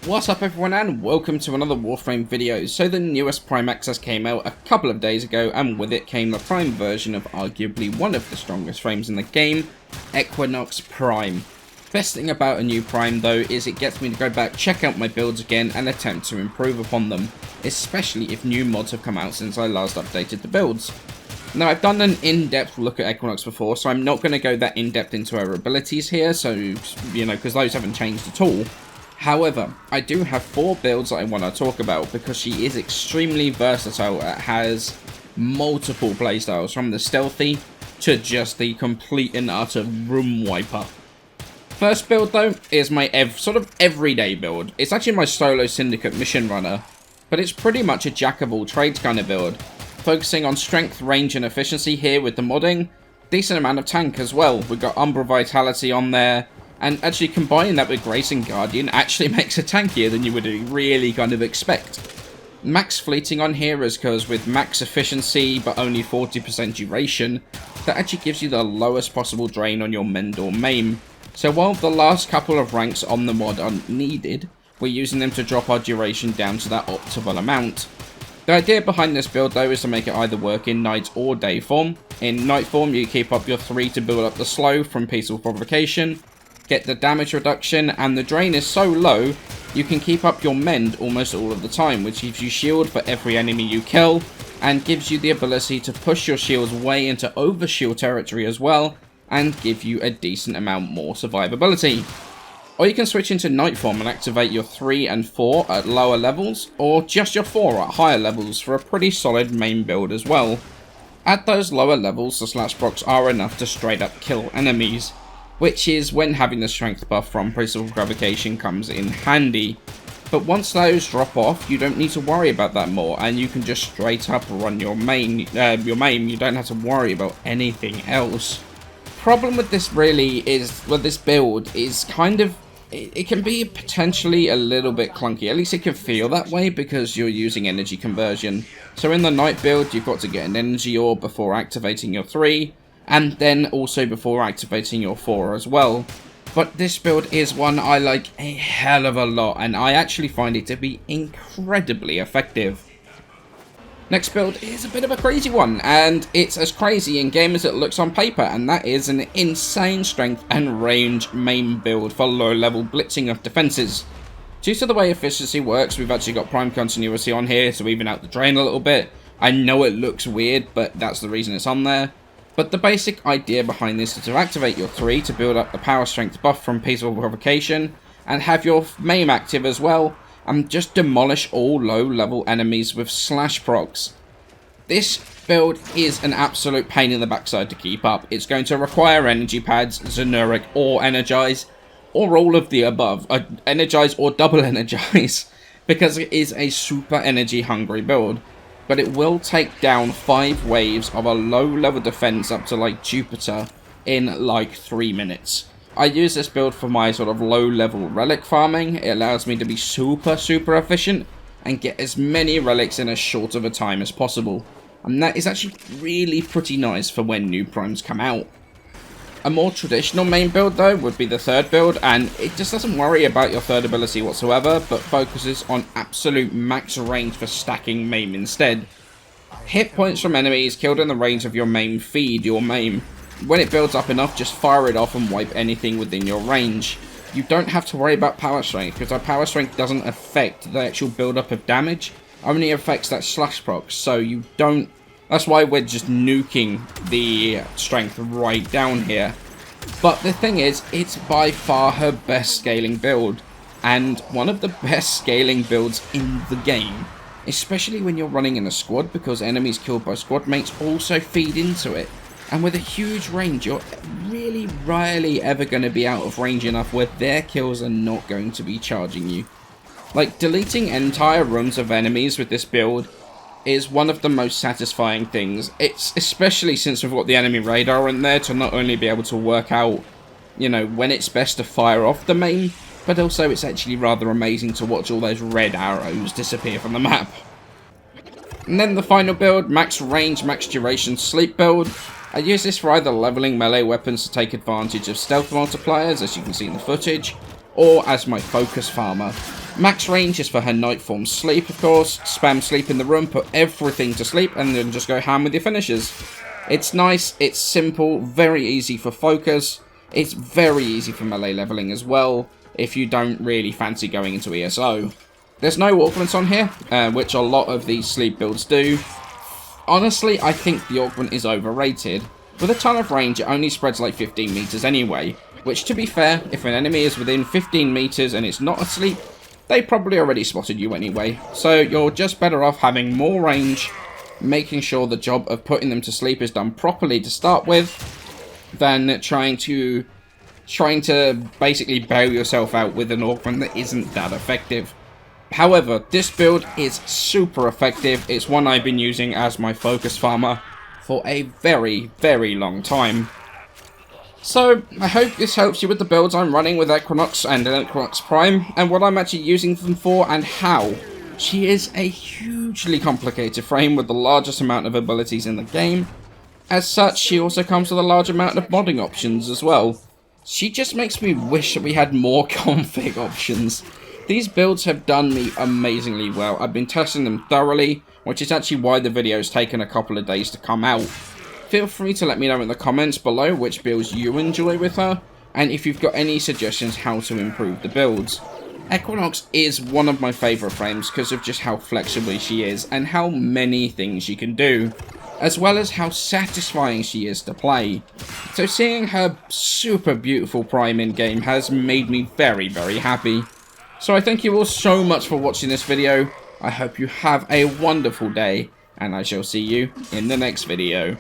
What's up everyone and welcome to another Warframe video. So the newest Prime Access came out a couple of days ago, and with it came the Prime version of arguably one of the strongest frames in the game, Equinox Prime. Best thing about a new Prime though is it gets me to go back, check out my builds again and attempt to improve upon them, especially if new mods have come out since I last updated the builds. Now I've done an in-depth look at Equinox before, so I'm not going to go that in-depth into her abilities here, so, you know, because those haven't changed at all. However, I do have 4 builds that I want to talk about because she is extremely versatile. It has multiple playstyles, from the stealthy to just the complete and utter room wiper. First build though is my sort of everyday build. It's actually my solo syndicate mission runner, but it's pretty much a jack of all trades kind of build. Focusing on strength, range and efficiency here with the modding. Decent amount of tank as well. We've got Umbra Vitality on there. And actually combining that with Grace and Guardian actually makes it tankier than you would really kind of expect. Max fleeting on here is because with max efficiency but only 40% duration, that actually gives you the lowest possible drain on your mend or maim. So while the last couple of ranks on the mod are needed, we're using them to drop our duration down to that optimal amount. The idea behind this build though is to make it either work in night or day form. In night form you keep up your 3 to build up the slow from Peaceful Provocation, get the damage reduction, and the drain is so low you can keep up your mend almost all of the time, which gives you shield for every enemy you kill and gives you the ability to push your shields way into over shield territory as well and give you a decent amount more survivability. Or you can switch into night form and activate your 3 and 4 at lower levels, or just your 4 at higher levels for a pretty solid main build as well. At those lower levels the slash procs are enough to straight up kill enemies, which is when having the strength buff from Peaceful Provocation comes in handy. But once those drop off, you don't need to worry about that more, and you can just straight up run your main. You don't have to worry about anything else. Problem with this really is, well, this build is kind of, it can be potentially a little bit clunky. At least it can feel that way because you're using energy conversion. So in the night build, you've got to get an energy orb before activating your 3. And then also before activating your 4 as well. But this build is one I like a hell of a lot, and I actually find it to be incredibly effective. Next build is a bit of a crazy one, and it's as crazy in game as it looks on paper, and that is an insane strength and range main build for low level blitzing of defenses. Due to the way efficiency works, we've actually got prime continuity on here to even out the drain a little bit. I know it looks weird, but that's the reason it's on there. But the basic idea behind this is to activate your 3 to build up the power strength buff from Peaceful Provocation, and have your maim active as well, and just demolish all low level enemies with slash procs. This build is an absolute pain in the backside to keep up. It's going to require energy pads, Xenuric or Energize, or all of the above, Energize or double Energize, because it is a super energy hungry build. But it will take down 5 waves of a low level defense up to like Jupiter in like 3 minutes. I use this build for my sort of low level relic farming. It allows me to be super efficient and get as many relics in as short of a time as possible. And that is actually really pretty nice for when new primes come out. A more traditional main build though would be the 3rd build, and it just doesn't worry about your 3rd ability whatsoever, but focuses on absolute max range for stacking maim instead. Hit points from enemies killed in the range of your maim feed your maim. When it builds up enough, just fire it off and wipe anything within your range. You don't have to worry about power strength, because our power strength doesn't affect the actual build up of damage, only affects that slash proc, so you don't. That's why we're just nuking the strength right down here. But the thing is, it's by far her best scaling build, and one of the best scaling builds in the game. Especially when you're running in a squad, because enemies killed by squad mates also feed into it. And with a huge range, you're really rarely ever going to be out of range enough where their kills are not going to be charging you. Like, deleting entire rooms of enemies with this build is one of the most satisfying things. It's especially since we've got the enemy radar in there to not only be able to work out, you know, when it's best to fire off the main, but also it's actually rather amazing to watch all those red arrows disappear from the map. And then the final build, max range, max duration sleep build. I use this for either leveling melee weapons to take advantage of stealth multipliers, as you can see in the footage, or as my focus farmer. Max range is for her night form sleep, of course. Spam sleep in the room, put everything to sleep, and then just go ham with your finishers. It's nice, it's simple, very easy for focus. It's very easy for melee leveling as well, if you don't really fancy going into ESO. There's no augments on here, which a lot of these sleep builds do. Honestly, I think the augment is overrated. With a ton of range, it only spreads like 15 meters anyway, which, to be fair, if an enemy is within 15 meters and it's not asleep, they probably already spotted you anyway. So you're just better off having more range, making sure the job of putting them to sleep is done properly to start with, than trying to basically bail yourself out with an augment that isn't that effective. However, this build is super effective. It's one I've been using as my focus farmer for a very, very long time. So, I hope this helps you with the builds I'm running with Equinox and Equinox Prime, and what I'm actually using them for and how. She is a hugely complicated frame with the largest amount of abilities in the game. As such, she also comes with a large amount of modding options as well. She just makes me wish that we had more config options. These builds have done me amazingly well. I've been testing them thoroughly, which is actually why the video's taken a couple of days to come out. Feel free to let me know in the comments below which builds you enjoy with her, and if you've got any suggestions how to improve the builds. Equinox is one of my favourite frames because of just how flexible she is and how many things she can do, as well as how satisfying she is to play. So seeing her super beautiful Prime in game has made me very, very happy. So I thank you all so much for watching this video. I hope you have a wonderful day, and I shall see you in the next video.